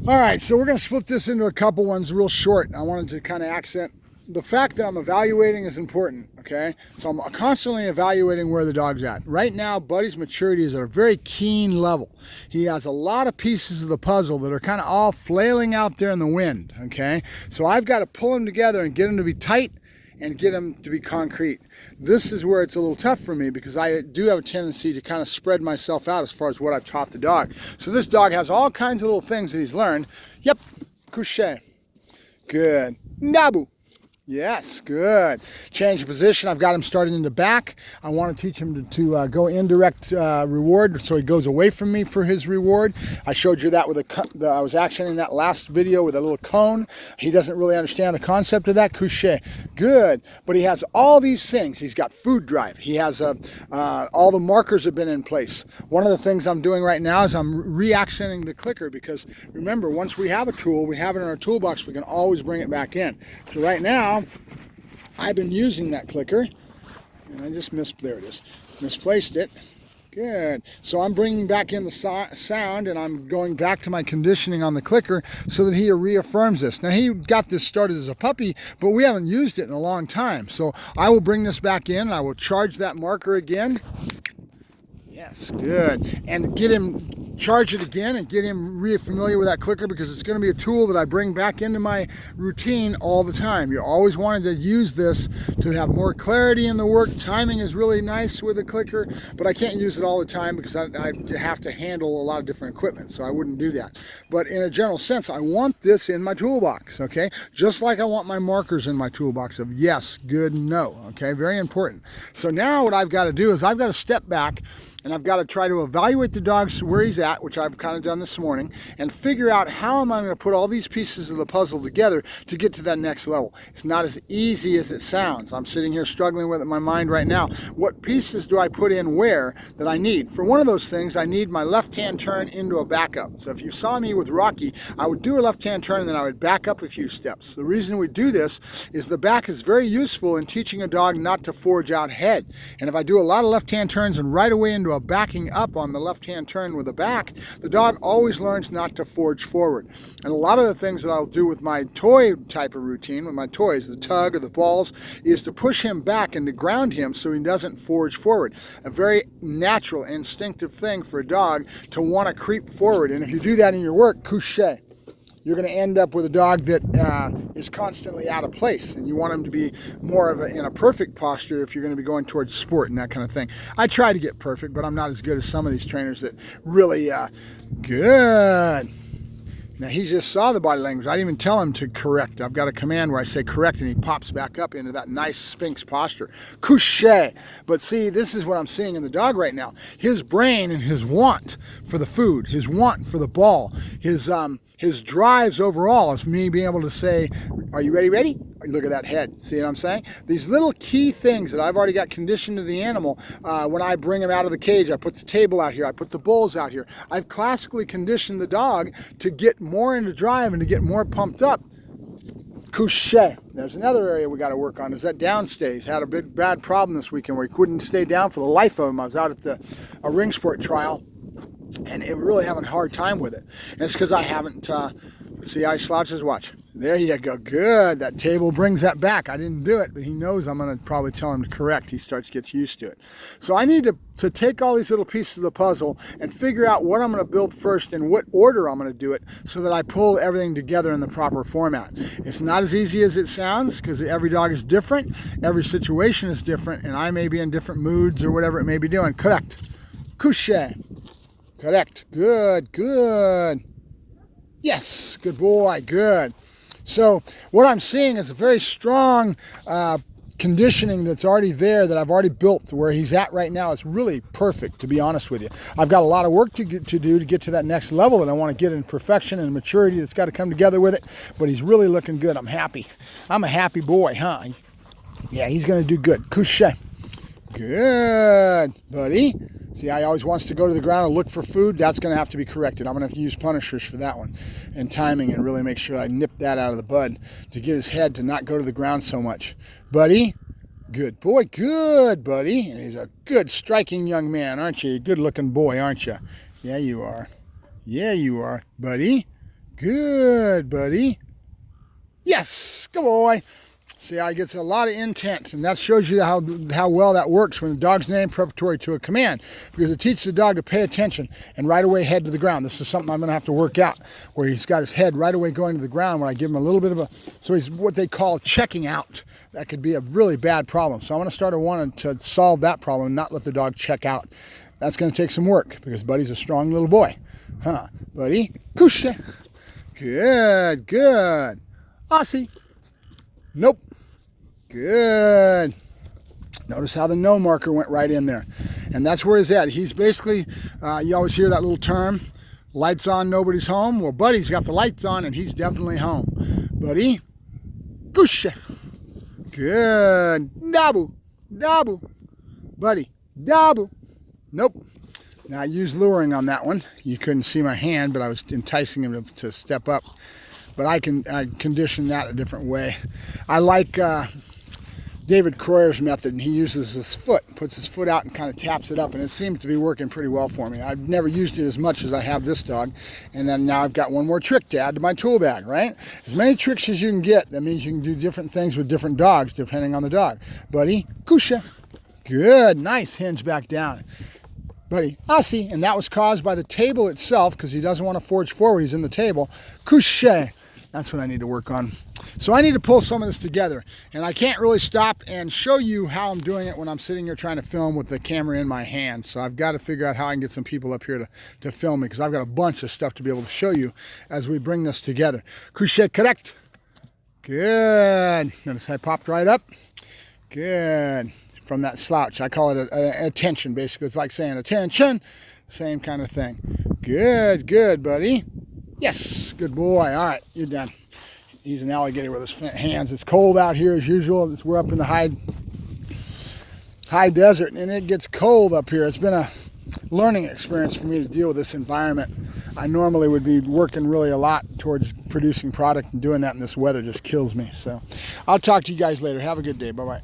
All right, so we're going to split this into a couple ones real short. I wanted to kind of accent the fact that I'm evaluating is important, okay? So I'm constantly evaluating where the dog's at. Right now, Buddy's maturity is at a very keen level. He has a lot of pieces of the puzzle that are kind of all flailing out there in the wind, okay? So I've got to pull them together and get them to be tight and get them to be concrete. This is where it's a little tough for me because I do have a tendency to kind of spread myself out as far as what I've taught the dog. So this dog has all kinds of little things that he's learned. Yep, couché. Good. Nabu. Yes, good. Change of position. I've got him starting in the back. I want to teach him to go indirect reward, so he goes away from me for his reward. I showed you that with I was actioning that last video with a little cone. He doesn't really understand the concept of that. Couché. Good. But he has all these things. He's got food drive. He has all the markers have been in place. One of the things I'm doing right now is I'm re-accenting the clicker because remember, once we have a tool, we have it in our toolbox, we can always bring it back in. So right now, I've been using that clicker, and I just misplaced it. Good. So I'm bringing back in the sound, and I'm going back to my conditioning on the clicker so that he reaffirms this. Now, he got this started as a puppy, but we haven't used it in a long time. So I will bring this back in, and I will charge that marker again. Yes, good. And get him, charge it again and get him familiar with that clicker because it's going to be a tool that I bring back into my routine all the time. You always wanted to use this to have more clarity in the work. Timing is really nice with a clicker, but I can't use it all the time because I have to handle a lot of different equipment, so I wouldn't do that. But in a general sense, I want this in my toolbox, okay? Just like I want my markers in my toolbox of yes, good, no, okay? Very important. So now what I've got to do is I've got to step back and I've got to try to evaluate the dog where he's at, which I've kind of done this morning, and figure out how am I going to put all these pieces of the puzzle together to get to that next level. It's not as easy as it sounds. I'm sitting here struggling with it in my mind right now. What pieces do I put in where that I need? For one of those things, I need my left-hand turn into a backup. So if you saw me with Rocky, I would do a left-hand turn and then I would back up a few steps. The reason we do this is the back is very useful in teaching a dog not to forge out head. And if I do a lot of left-hand turns and right away into a backing up on the left-hand turn with the back, the dog always learns not to forge forward. And a lot of the things that I'll do with my toy type of routine, with my toys, the tug or the balls, is to push him back and to ground him so he doesn't forge forward. A very natural, instinctive thing for a dog to want to creep forward. And if you do that in your work, couché, you're going to end up with a dog that is constantly out of place, and you want him to be more of in a perfect posture if you're going to be going towards sport and that kind of thing. I try to get perfect, but I'm not as good as some of these trainers that really good. Now, he just saw the body language. I didn't even tell him to correct. I've got a command where I say correct, and he pops back up into that nice Sphinx posture. Couché. But see, this is what I'm seeing in the dog right now. His brain and his want for the food, his want for the ball, his drives overall is me being able to say, are you ready? Look at that head. See what I'm saying? These little key things that I've already got conditioned to the animal, when I bring him out of the cage, I put the table out here, I put the bowls out here. I've classically conditioned the dog to get more into drive and to get more pumped up. Couché. There's another area we got to work on, is that downstays. Had a bad problem this weekend where he couldn't stay down for the life of him. I was out at a ring sport trial, and really having a hard time with it. And it's because I haven't, see how he slouches? Watch. There you go. Good. That table brings that back. I didn't do it, but he knows I'm going to probably tell him to correct. He starts to get used to it. So I need to take all these little pieces of the puzzle and figure out what I'm going to build first and what order I'm going to do it so that I pull everything together in the proper format. It's not as easy as it sounds because every dog is different. Every situation is different, and I may be in different moods or whatever it may be doing. Correct. Couché. Correct. Good. Good. Yes. Good boy. Good. So what I'm seeing is a very strong conditioning that's already there, that I've already built. Where he's at right now is really perfect, to be honest with you. I've got a lot of work to do to get to that next level that I want to get in perfection and maturity that's got to come together with it. But he's really looking good. I'm happy. I'm a happy boy, huh? Yeah, he's going to do good. Couché. Good, buddy. See, I always wants to go to the ground and look for food. That's going to have to be corrected. I'm going to have to use punishers for that one and timing and really make sure I nip that out of the bud to get his head to not go to the ground so much. Buddy, good boy. Good, buddy. And he's a good striking young man, aren't you? Good looking boy, aren't you? Yeah, you are. Yeah, you are, buddy. Good, buddy. Yes, good boy. See how he gets a lot of intent, and that shows you how well that works when the dog's name preparatory to a command, because it teaches the dog to pay attention and right away head to the ground. This is something I'm going to have to work out, where he's got his head right away going to the ground when I give him a little bit of a, so he's what they call checking out. That could be a really bad problem. So I want to start wanting to solve that problem and not let the dog check out. That's going to take some work, because Buddy's a strong little boy. Huh, Buddy? Couche. Good, good. Aussie. Nope. Good. Notice how the no marker went right in there. And that's where he's at. He's basically, you always hear that little term, lights on, nobody's home. Well, Buddy's got the lights on and he's definitely home. Buddy, couche. Good. Dabu, dabu. Buddy, dabu. Nope. Now I used luring on that one. You couldn't see my hand, but I was enticing him to step up. But I condition that a different way. I like David Croyer's method, and he uses his foot, puts his foot out and kind of taps it up, and it seems to be working pretty well for me. I've never used it as much as I have this dog, and then now I've got one more trick to add to my tool bag, right? As many tricks as you can get, that means you can do different things with different dogs depending on the dog. Buddy, couche. Good, nice, hinge back down. Buddy, Aussie, and that was caused by the table itself, because he doesn't want to forge forward, he's in the table. Couche. That's what I need to work on. So I need to pull some of this together, and I can't really stop and show you how I'm doing it when I'm sitting here trying to film with the camera in my hand. So I've got to figure out how I can get some people up here to film me, because I've got a bunch of stuff to be able to show you as we bring this together. Couche, correct. Good. Notice I popped right up. Good. From that slouch. I call it a attention, basically. It's like saying attention. Same kind of thing. Good, good, buddy. Yes, good boy. All right, you're done. He's an alligator with his hands. It's cold out here as usual. We're up in the high desert, and it gets cold up here. It's been a learning experience for me to deal with this environment. I normally would be working really a lot towards producing product, and doing that in this weather just kills me. So I'll talk to you guys later. Have a good day. Bye-bye.